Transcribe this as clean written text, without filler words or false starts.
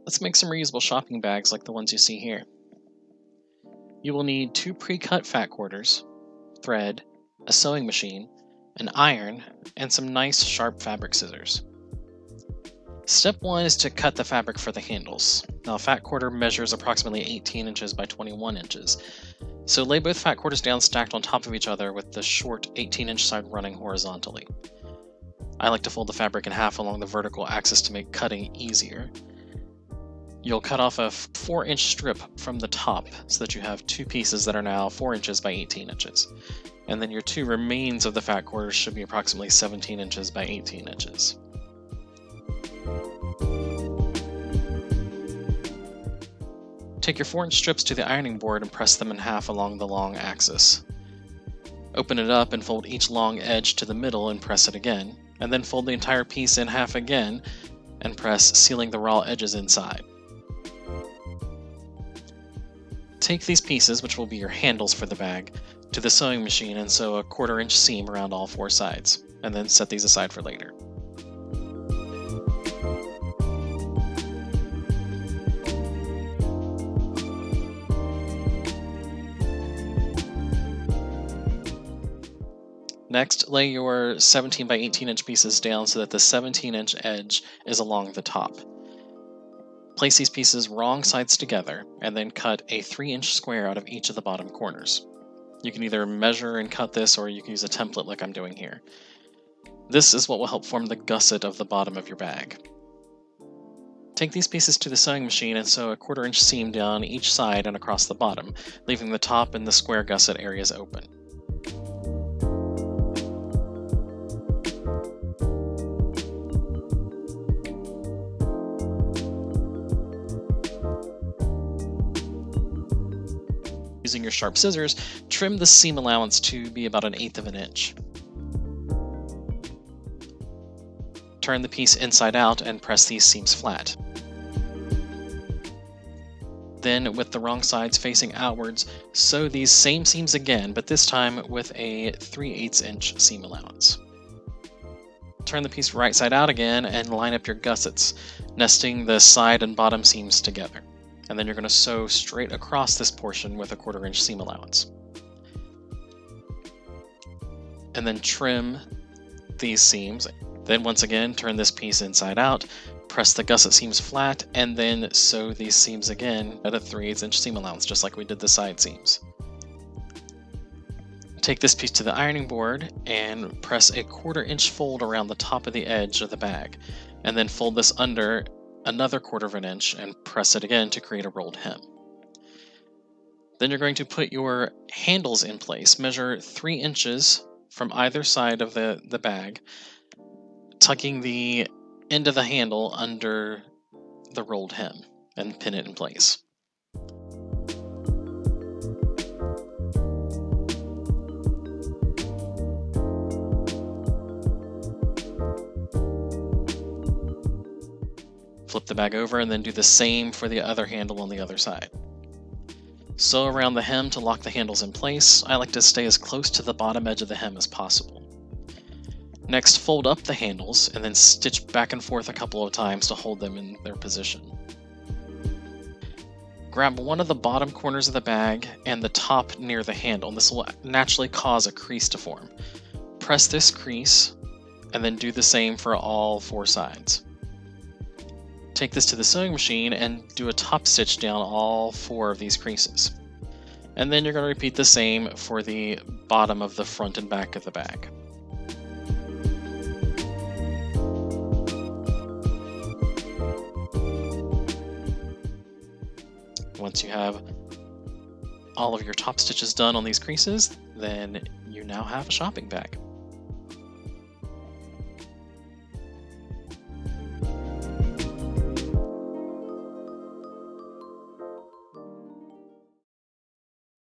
Let's make some reusable shopping bags like the ones you see here. You will need 2 pre-cut fat quarters, thread, a sewing machine, an iron, and some nice sharp fabric scissors. Step 1 is to cut the fabric for the handles. Now a fat quarter measures approximately 18 inches by 21 inches. So lay both fat quarters down stacked on top of each other with the short 18-inch side running horizontally. I like to fold the fabric in half along the vertical axis to make cutting easier. You'll cut off a 4-inch strip from the top so that you have 2 pieces that are now 4 inches by 18 inches. And then your 2 remains of the fat quarters should be approximately 17 inches by 18 inches. Take your 4-inch strips to the ironing board and press them in half along the long axis. Open it up and fold each long edge to the middle and press it again, and then fold the entire piece in half again and press, sealing the raw edges inside. Take these pieces, which will be your handles for the bag, to the sewing machine and sew a 1/4-inch seam around all 4 sides, and then set these aside for later. Next, lay your 17 by 18 inch pieces down so that the 17-inch edge is along the top. Place these pieces wrong sides together, and then cut a 3-inch square out of each of the bottom corners. You can either measure and cut this, or you can use a template like I'm doing here. This is what will help form the gusset of the bottom of your bag. Take these pieces to the sewing machine and sew a 1/4-inch seam down each side and across the bottom, leaving the top and the square gusset areas open. Using your sharp scissors, trim the seam allowance to be about 1/8 of an inch. Turn the piece inside out and press these seams flat. Then, with the wrong sides facing outwards, sew these same seams again, but this time with a 3/8 inch seam allowance. Turn the piece right side out again and line up your gussets, nesting the side and bottom seams together. And then you're going to sew straight across this portion with a 1/4-inch seam allowance. And then trim these seams. Then once again, turn this piece inside out, press the gusset seams flat, and then sew these seams again at a 3/8 inch seam allowance, just like we did the side seams. Take this piece to the ironing board and press a 1/4-inch fold around the top of the edge of the bag, and then fold this under another 1/4 inch and press it again to create a rolled hem. Then you're going to put your handles in place. Measure 3 inches from either side of the bag, tucking the end of the handle under the rolled hem and pin it in place. Flip the bag over and then do the same for the other handle on the other side. Sew around the hem to lock the handles in place. I like to stay as close to the bottom edge of the hem as possible. Next, fold up the handles and then stitch back and forth a couple of times to hold them in their position. Grab one of the bottom corners of the bag and the top near the handle. This will naturally cause a crease to form. Press this crease and then do the same for all 4 sides. Take this to the sewing machine and do a top stitch down all 4 of these creases. And then you're going to repeat the same for the bottom of the front and back of the bag. Once you have all of your top stitches done on these creases, then you now have a shopping bag.